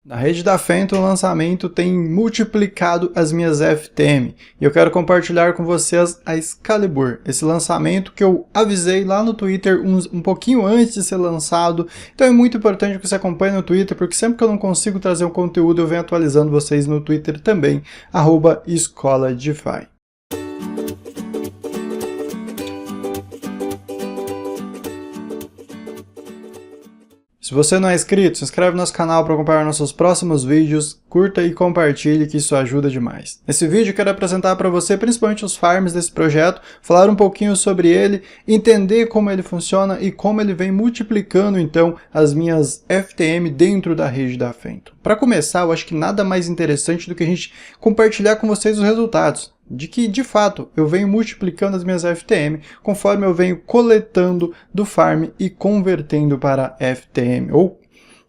Na rede da Phantom, o lançamento tem multiplicado as minhas FTM e eu quero compartilhar com vocês a Excalibur, esse lançamento que eu avisei lá no Twitter um pouquinho antes de ser lançado. Então é muito importante que você acompanhe no Twitter, porque sempre que eu não consigo trazer um conteúdo eu venho atualizando vocês no Twitter também, @EscolaDeFi. Se você não é inscrito, se inscreve no nosso canal para acompanhar nossos próximos vídeos, curta e compartilhe que isso ajuda demais. Nesse vídeo eu quero apresentar para você principalmente os farms desse projeto, falar um pouquinho sobre ele, entender como ele funciona e como ele vem multiplicando então as minhas FTM dentro da rede da Phantom. Para começar, eu acho que nada mais interessante do que a gente compartilhar com vocês os resultados. De que, de fato, eu venho multiplicando as minhas FTM conforme eu venho coletando do farm e convertendo para FTM, ou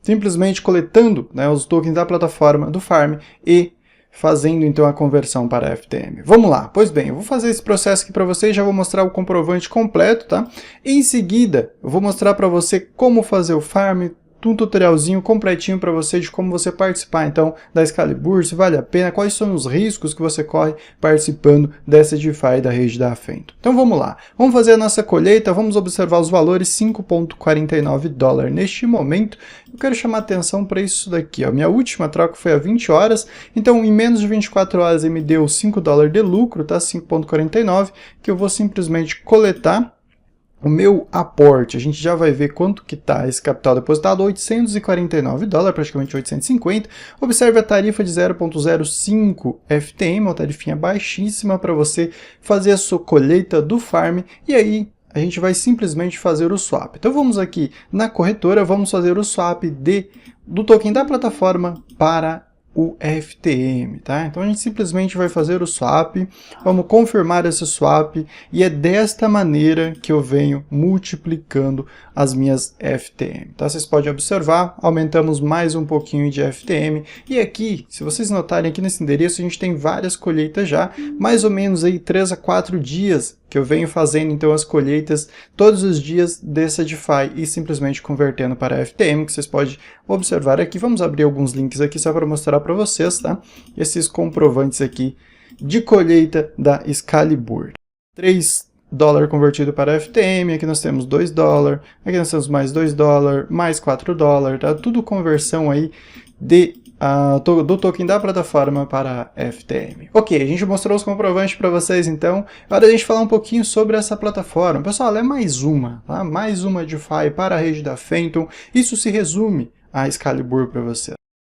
simplesmente coletando, né, os tokens da plataforma do farm e fazendo então a conversão para FTM. Vamos lá, pois bem, eu vou fazer esse processo aqui para vocês, já vou mostrar o comprovante completo, tá? Em seguida, eu vou mostrar para você como fazer o farm, um tutorialzinho completinho para você de como você participar então da Excalibur, se vale a pena, quais são os riscos que você corre participando dessa DeFi da rede da Phantom. Então vamos lá, vamos fazer a nossa colheita, vamos observar os valores, 5,49 dólares neste momento. Eu quero chamar atenção para isso daqui, ó. Minha última troca foi há 20 horas, então em menos de 24 horas ele me deu 5 dólares de lucro, tá? 5,49, que eu vou simplesmente coletar. O meu aporte, a gente já vai ver quanto que está esse capital depositado, 849 dólares, praticamente 850. Observe a tarifa de 0,05 FTM, uma tarifinha baixíssima para você fazer a sua colheita do farm, e aí a gente vai simplesmente fazer o swap. Então vamos aqui na corretora, vamos fazer o swap do token da plataforma para o FTM, tá? Então a gente simplesmente vai fazer o swap, vamos confirmar esse swap e é desta maneira que eu venho multiplicando as minhas FTM, tá? Vocês podem observar, aumentamos mais um pouquinho de FTM e aqui, se vocês notarem aqui nesse endereço, a gente tem várias colheitas já, mais ou menos aí 3 a 4 dias que eu venho fazendo então as colheitas todos os dias dessa DeFi e simplesmente convertendo para FTM, que vocês podem observar aqui. Vamos abrir alguns links aqui só para mostrar para vocês, tá? Esses comprovantes aqui de colheita da Excalibur. 3 dólares convertido para FTM, aqui nós temos 2 dólares, aqui nós temos mais 2 dólares, mais 4 dólares, tá? Tudo conversão aí do token da plataforma para FTM. Ok, a gente mostrou os comprovantes para vocês então, agora a gente falar um pouquinho sobre essa plataforma. Pessoal, ela é mais uma, tá? Mais uma DeFi para a rede da Phantom, isso se resume a Excalibur para você.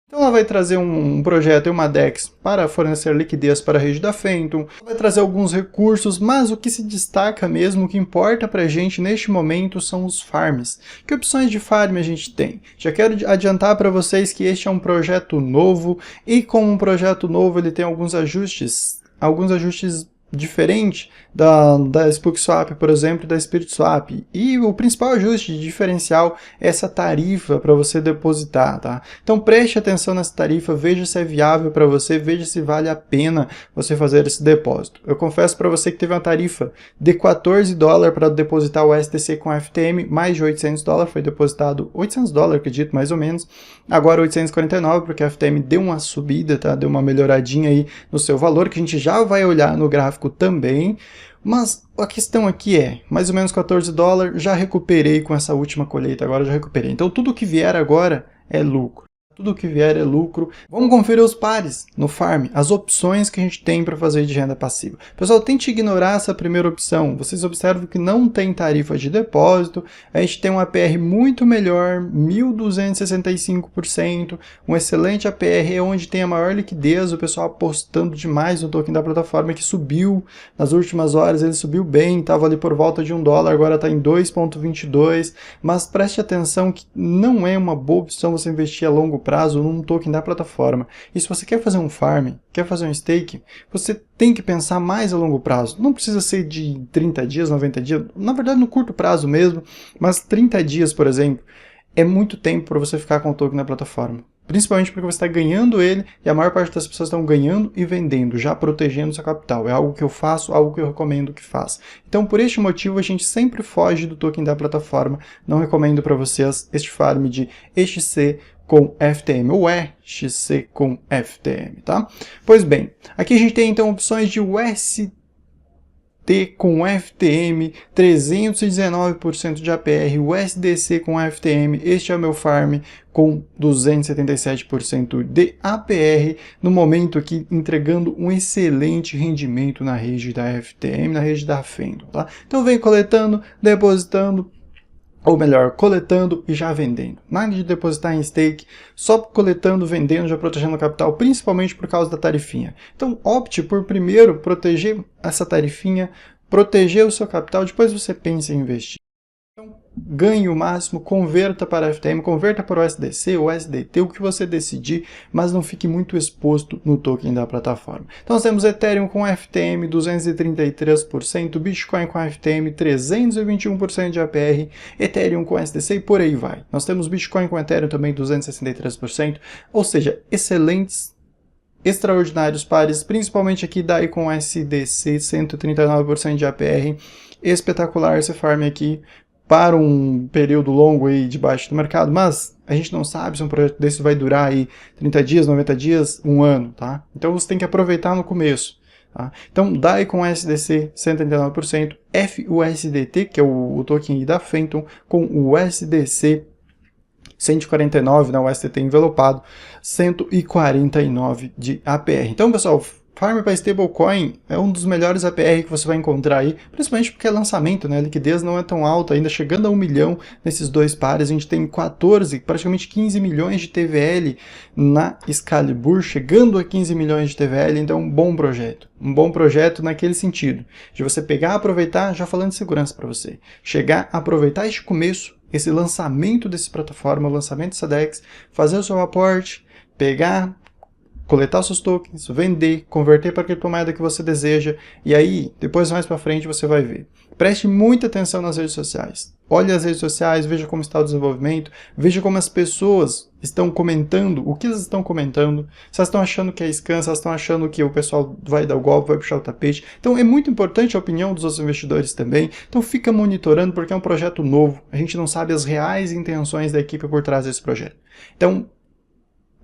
Então ela vai trazer um projeto e uma DEX para fornecer liquidez para a rede da Phantom, vai trazer alguns recursos, mas o que se destaca mesmo, o que importa para a gente neste momento são os farms. Que opções de farm a gente tem? Já quero adiantar para vocês que este é um projeto novo e como um projeto novo ele tem alguns ajustes diferente da SpookSwap, por exemplo, e da SpiritSwap. E o principal ajuste de diferencial é essa tarifa para você depositar, tá? Então preste atenção nessa tarifa, veja se é viável para você, veja se vale a pena você fazer esse depósito. Eu confesso para você que teve uma tarifa de 14 dólares para depositar o STC com FTM, mais de 800 dólares, foi depositado 800 dólares, acredito, mais ou menos. Agora 849, porque a FTM deu uma subida, tá? Deu uma melhoradinha aí no seu valor, que a gente já vai olhar no gráfico também, mas a questão aqui é, mais ou menos 14 dólares, já recuperei com essa última colheita, agora já recuperei. Então tudo que vier agora é lucro. Tudo que vier é lucro. Vamos conferir os pares no farm, as opções que a gente tem para fazer de renda passiva. Pessoal, tente ignorar essa primeira opção. Vocês observam que não tem tarifa de depósito, a gente tem um APR muito melhor, 1265%, um excelente APR onde tem a maior liquidez, o pessoal apostando demais no token da plataforma que subiu nas últimas horas, ele subiu bem, estava ali por volta de 1 dólar, agora está em 2,22, mas preste atenção que não é uma boa opção você investir a longo prazo num token da plataforma. E se você quer fazer um farm, quer fazer um stake, você tem que pensar mais a longo prazo. Não precisa ser de 30 dias, 90 dias, na verdade no curto prazo mesmo, mas 30 dias, por exemplo, é muito tempo para você ficar com o token na plataforma. Principalmente porque você está ganhando ele e a maior parte das pessoas estão ganhando e vendendo, já protegendo seu capital. É algo que eu faço, algo que eu recomendo que faça. Então, por este motivo, a gente sempre foge do token da plataforma. Não recomendo para vocês este farm de XC com FTM, ou EXC com FTM, tá? Pois bem, aqui a gente tem então opções de UST com FTM, 319% de APR, USDC com FTM, este é o meu farm com 277% de APR, no momento aqui entregando um excelente rendimento na rede da FTM, na rede da Fendo, tá? Então vem coletando, depositando, ou melhor, coletando e já vendendo. Nada de depositar em stake, só coletando, vendendo, já protegendo o capital, principalmente por causa da tarifinha. Então opte por primeiro proteger essa tarifinha, proteger o seu capital, depois você pensa em investir. Então, ganhe o máximo, converta para FTM, converta para o USDC, o USDT, o que você decidir, mas não fique muito exposto no token da plataforma. Então nós temos Ethereum com FTM 233%, Bitcoin com FTM 321% de APR, Ethereum com SDC e por aí vai. Nós temos Bitcoin com Ethereum também 263%, ou seja, excelentes, extraordinários pares, principalmente aqui DAI com SDC 139% de APR, espetacular esse farm aqui, para um período longo aí debaixo do mercado, mas a gente não sabe se um projeto desse vai durar aí 30 dias, 90 dias, um ano, tá? Então você tem que aproveitar no começo, tá? Então DAI com SDC 139%, FUSDT, que é o token da Phantom, com o USDC 149, né, o STT envelopado, 149 de APR. Então, pessoal, farm para stablecoin é um dos melhores APR que você vai encontrar aí, principalmente porque é lançamento, né? A liquidez não é tão alta, ainda chegando a 1 milhão nesses dois pares, a gente tem 14, praticamente 15 milhões de TVL na Excalibur, chegando a 15 milhões de TVL, então um bom projeto naquele sentido, de você pegar, aproveitar, já falando de segurança para você, chegar, aproveitar este começo, esse lançamento dessa plataforma, o lançamento dessa DEX, fazer o seu aporte, pegar, coletar os seus tokens, vender, converter para a criptomoeda que você deseja, e aí, depois mais para frente você vai ver. Preste muita atenção nas redes sociais. Olhe as redes sociais, veja como está o desenvolvimento, veja como as pessoas estão comentando, o que elas estão comentando, se elas estão achando que é scam, se elas estão achando que o pessoal vai dar o golpe, vai puxar o tapete. Então é muito importante a opinião dos outros investidores também, então fica monitorando porque é um projeto novo, a gente não sabe as reais intenções da equipe por trás desse projeto. Então,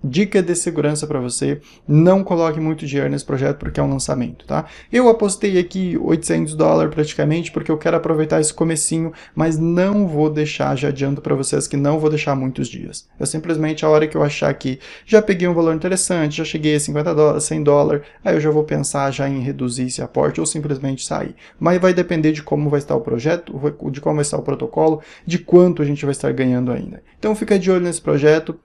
dica de segurança para você, não coloque muito dinheiro nesse projeto porque é um lançamento, tá? Eu apostei aqui $800 praticamente porque eu quero aproveitar esse comecinho, mas não vou deixar, já adianto para vocês que não vou deixar muitos dias. Eu simplesmente, a hora que eu achar que já peguei um valor interessante, já cheguei a $50, $100, aí eu já vou pensar já em reduzir esse aporte ou simplesmente sair. Mas vai depender de como vai estar o projeto, de como vai estar o protocolo, de quanto a gente vai estar ganhando ainda. Então fica de olho nesse projeto.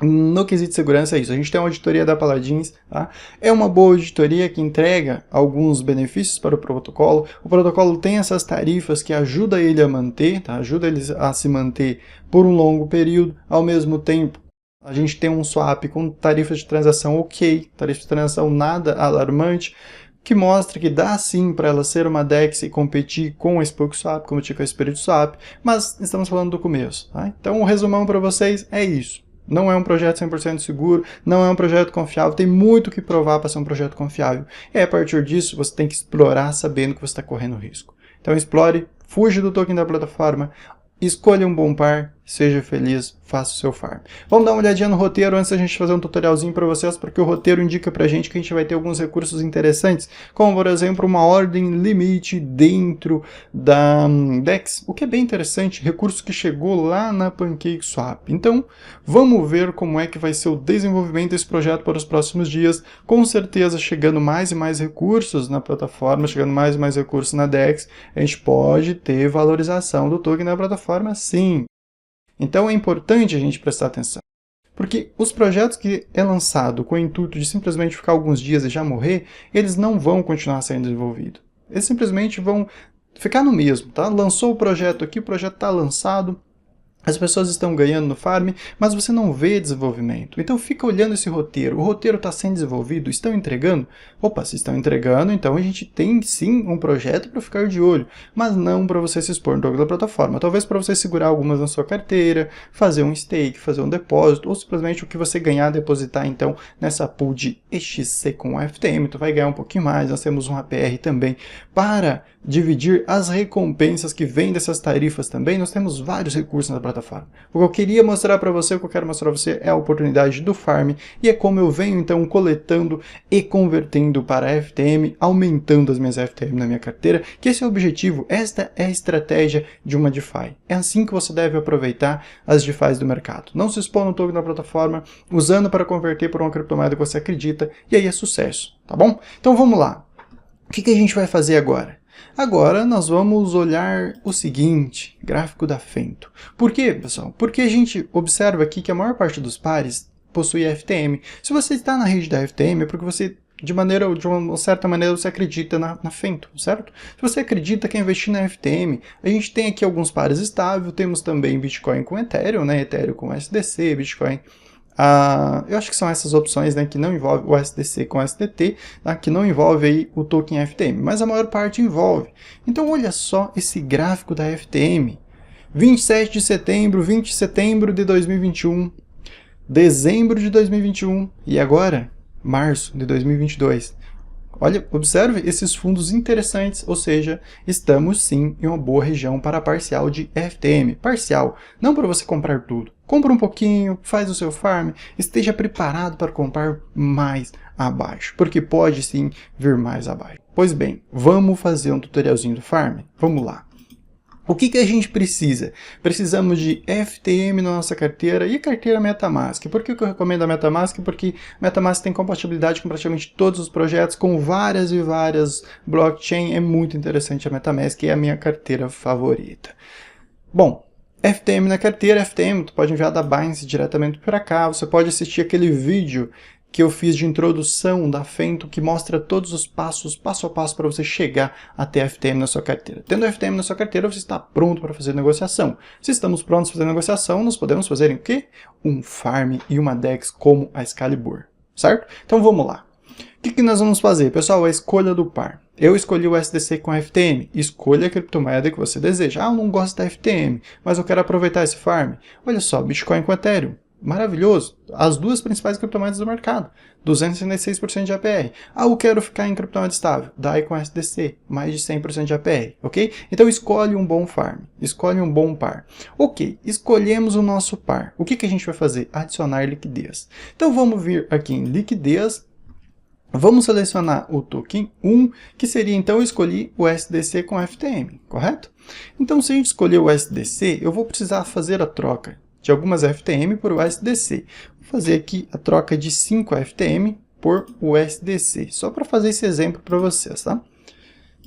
No quesito de segurança é isso, a gente tem uma auditoria da Paladins, tá? É uma boa auditoria que entrega alguns benefícios para o protocolo tem essas tarifas que ajudam ele a manter, tá? Ajuda eles a se manter por um longo período, ao mesmo tempo a gente tem um swap com tarifas de transação ok, tarifa de transação nada alarmante, que mostra que dá sim para ela ser uma DEX e competir com a SpokeSwap, competir com a SpiritSwap, mas estamos falando do começo, tá? Então o resumão para vocês é isso. Não é um projeto 100% seguro, não é um projeto confiável, tem muito que provar para ser um projeto confiável. E a partir disso, você tem que explorar sabendo que você está correndo risco. Então explore, fuja do token da plataforma, escolha um bom par, seja feliz, faça o seu farm. Vamos dar uma olhadinha no roteiro antes da gente fazer um tutorialzinho para vocês, porque o roteiro indica pra gente que a gente vai ter alguns recursos interessantes, como por exemplo uma ordem limite dentro da DEX, o que é bem interessante, recurso que chegou lá na PancakeSwap. Então, vamos ver como é que vai ser o desenvolvimento desse projeto para os próximos dias, com certeza chegando mais e mais recursos na plataforma, chegando mais e mais recursos na DEX, a gente pode ter valorização do token na plataforma sim. Então é importante a gente prestar atenção, porque os projetos que é lançado com o intuito de simplesmente ficar alguns dias e já morrer, eles não vão continuar sendo desenvolvidos. Eles simplesmente vão ficar no mesmo, tá? Lançou o projeto aqui, o projeto está lançado, as pessoas estão ganhando no farm, mas você não vê desenvolvimento. Então fica olhando esse roteiro. O roteiro está sendo desenvolvido? Estão entregando? Opa, se estão entregando, então a gente tem sim um projeto para ficar de olho, mas não para você se expor no token da plataforma. Talvez para você segurar algumas na sua carteira, fazer um stake, fazer um depósito, ou simplesmente o que você ganhar, depositar então nessa pool de EXC com FTM. Tu vai ganhar um pouquinho mais. Nós temos um APR também para dividir as recompensas que vêm dessas tarifas também. Nós temos vários recursos na plataforma. plataforma. O que eu queria mostrar para você, o que eu quero mostrar para você é a oportunidade do farm e é como eu venho então coletando e convertendo para FTM, aumentando as minhas FTM na minha carteira, que esse é o objetivo, esta é a estratégia de uma DeFi. É assim que você deve aproveitar as DeFis do mercado. Não se expor no token da plataforma, usando para converter por uma criptomoeda que você acredita, e aí é sucesso, tá bom? Então vamos lá. O que a gente vai fazer agora? Agora nós vamos olhar o seguinte, gráfico da Fento. Por quê, pessoal? Porque a gente observa aqui que a maior parte dos pares possui FTM. Se você está na rede da FTM é porque você, de uma certa maneira, você acredita na Fento, certo? Se você acredita que investir na FTM, a gente tem aqui alguns pares estáveis, temos também Bitcoin com Ethereum, né? Ethereum com SDC, Bitcoin... eu acho que são essas opções, né, que não envolve o SDC com SDT, tá, que não envolve aí o token FTM, mas a maior parte envolve. Então olha só esse gráfico da FTM, 27 de setembro, 20 de setembro de 2021, dezembro de 2021 e agora março de 2022. Olha, observe esses fundos interessantes, ou seja, estamos sim em uma boa região para parcial de FTM. Parcial, não para você comprar tudo. Compra um pouquinho, faz o seu farm, esteja preparado para comprar mais abaixo, porque pode sim vir mais abaixo. Pois bem, vamos fazer um tutorialzinho do farm? Vamos lá. O que a gente precisa? Precisamos de FTM na nossa carteira e carteira MetaMask. Por que eu recomendo a MetaMask? Porque MetaMask tem compatibilidade com praticamente todos os projetos, com várias e várias blockchain. É muito interessante a MetaMask, é a minha carteira favorita. Bom, FTM na carteira, FTM, tu pode enviar da Binance diretamente para cá, você pode assistir aquele vídeo que eu fiz de introdução da Fento, que mostra todos os passos, passo a passo, para você chegar até FTM na sua carteira. Tendo FTM na sua carteira, você está pronto para fazer negociação. Se estamos prontos para fazer negociação, nós podemos fazer o quê? Um farm e uma DEX como a Excalibur, certo? Então vamos lá. O que nós vamos fazer? Pessoal, a escolha do par. Eu escolhi o SDC com FTM. Escolha a criptomoeda que você deseja. Eu não gosto da FTM, mas eu quero aproveitar esse farm. Olha só, Bitcoin com Ethereum. Maravilhoso. As duas principais criptomoedas do mercado. 266% de APR. Eu quero ficar em criptomoeda estável. DAI com SDC. Mais de 100% de APR. Ok? Então escolhe um bom farm. Escolhe um bom par. Ok. Escolhemos o nosso par. O que a gente vai fazer? Adicionar liquidez. Então vamos vir aqui em liquidez. Vamos selecionar o token 1, que seria então eu escolhi o SDC com FTM, correto? Então se a gente escolher o SDC, eu vou precisar fazer a troca de algumas FTM por o SDC. Vou fazer aqui a troca de 5 FTM por o SDC, só para fazer esse exemplo para vocês, tá?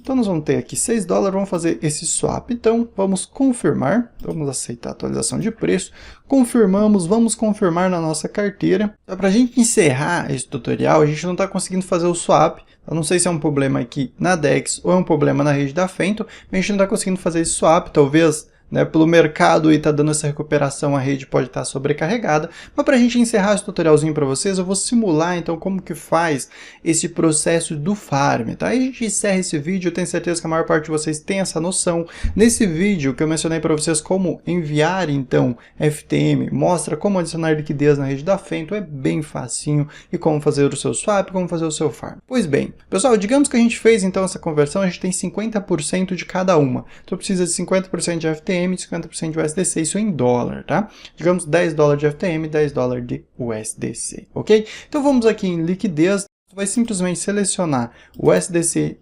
Então nós vamos ter aqui 6 dólares, vamos fazer esse swap. Então vamos confirmar, vamos aceitar a atualização de preço, confirmamos, vamos confirmar na nossa carteira. Então, para a gente encerrar esse tutorial, a gente não está conseguindo fazer o swap. Eu não sei se é um problema aqui na DEX ou é um problema na rede da Fento, mas a gente não está conseguindo fazer esse swap, talvez... pelo mercado e está dando essa recuperação, a rede pode estar sobrecarregada. Mas para a gente encerrar esse tutorialzinho para vocês, eu vou simular então como que faz esse processo do farm, tá? Aí a gente encerra esse vídeo, eu tenho certeza que a maior parte de vocês tem essa noção. Nesse vídeo que eu mencionei para vocês como enviar então FTM, mostra como adicionar liquidez na rede da Fento, é bem facinho, e como fazer o seu swap, como fazer o seu farm. Pois bem, pessoal, digamos que a gente fez então essa conversão, a gente tem 50% de cada uma. Então precisa de 50% de FTM, 50% de USDC, isso em dólar, tá? Digamos 10 dólares de FTM, 10 dólares de USDC, ok? Então vamos aqui em liquidez, você vai simplesmente selecionar o USDC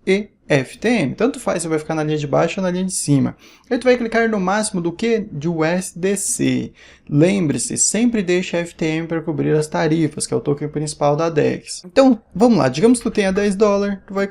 e FTM, tanto faz, você vai ficar na linha de baixo ou na linha de cima. Aí tu vai clicar no máximo do que? De USDC. Lembre-se, sempre deixe a FTM para cobrir as tarifas, que é o token principal da DEX. Então, vamos lá, digamos que tu tenha 10 dólares, tu vai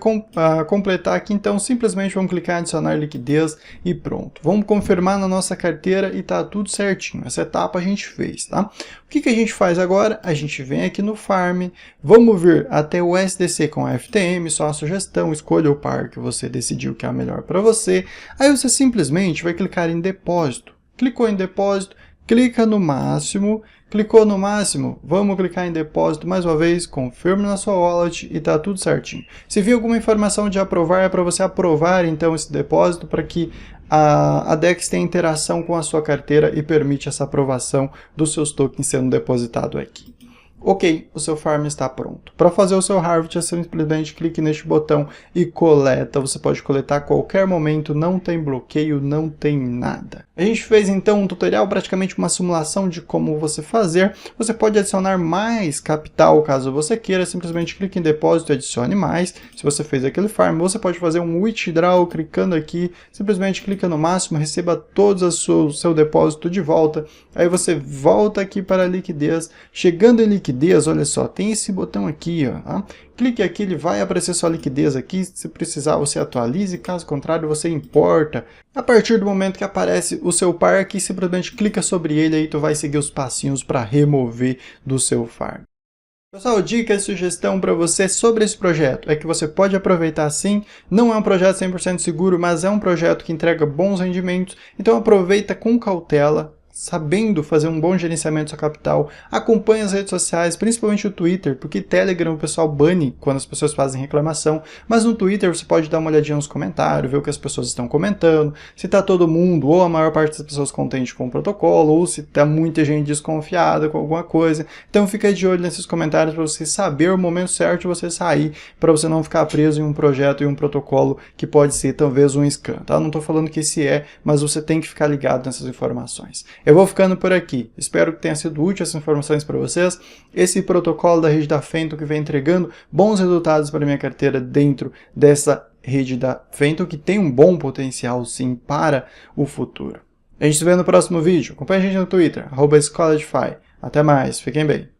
completar aqui, então simplesmente vamos clicar em adicionar liquidez e pronto. Vamos confirmar na nossa carteira e tá tudo certinho. Essa etapa a gente fez, tá? O que a gente faz agora? A gente vem aqui no Farm, vamos vir até o SDC com a FTM, só a sugestão, escolha o par que você decidiu que é a melhor para você. Aí você simplesmente vai clicar em depósito. Clicou em depósito, clica no máximo, clicou no máximo, vamos clicar em depósito mais uma vez, confirme na sua wallet e tá tudo certinho. Se vir alguma informação de aprovar, é para você aprovar então esse depósito para que a DEX tenha interação com a sua carteira e permite essa aprovação dos seus tokens sendo depositados aqui. ok, o seu farm está pronto. Para fazer o seu harvest, você simplesmente clique neste botão e coleta. Você pode coletar a qualquer momento, não tem bloqueio, não tem nada. A gente fez então um tutorial, praticamente uma simulação de como você fazer. Você pode adicionar mais capital caso você queira, simplesmente clique em depósito e adicione mais. Se você fez aquele farm, você pode fazer um withdraw clicando aqui, simplesmente clica no máximo, receba todos o seu depósito de volta. Aí você volta aqui para a liquidez. Chegando em liquidez, olha só, tem esse botão aqui, ó, tá? Clique aqui, ele vai aparecer sua liquidez aqui. Se precisar, você atualize, caso contrário, você importa. A partir do momento que aparece o seu par aqui, simplesmente clica sobre ele, aí tu vai seguir os passinhos para remover do seu farm. Pessoal, dica e sugestão para você sobre esse projeto é que você pode aproveitar sim, não é um projeto 100% seguro, mas é um projeto que entrega bons rendimentos, então aproveita com cautela, sabendo fazer um bom gerenciamento da sua capital. Acompanhe as redes sociais, principalmente o Twitter, porque Telegram o pessoal bane quando as pessoas fazem reclamação, mas no Twitter você pode dar uma olhadinha nos comentários, ver o que as pessoas estão comentando, se está todo mundo ou a maior parte das pessoas contente com o protocolo, ou se está muita gente desconfiada com alguma coisa. Então fica de olho nesses comentários para você saber o momento certo de você sair, para você não ficar preso em um projeto e um protocolo que pode ser talvez um scam, tá? Não estou falando que esse é, mas você tem que ficar ligado nessas informações. Eu vou ficando por aqui. Espero que tenha sido útil essas informações para vocês. Esse protocolo da rede da Phantom que vem entregando bons resultados para a minha carteira dentro dessa rede da Phantom, que tem um bom potencial sim para o futuro. A gente se vê no próximo vídeo. Acompanhe a gente no Twitter, @escoladefy. Até mais, fiquem bem.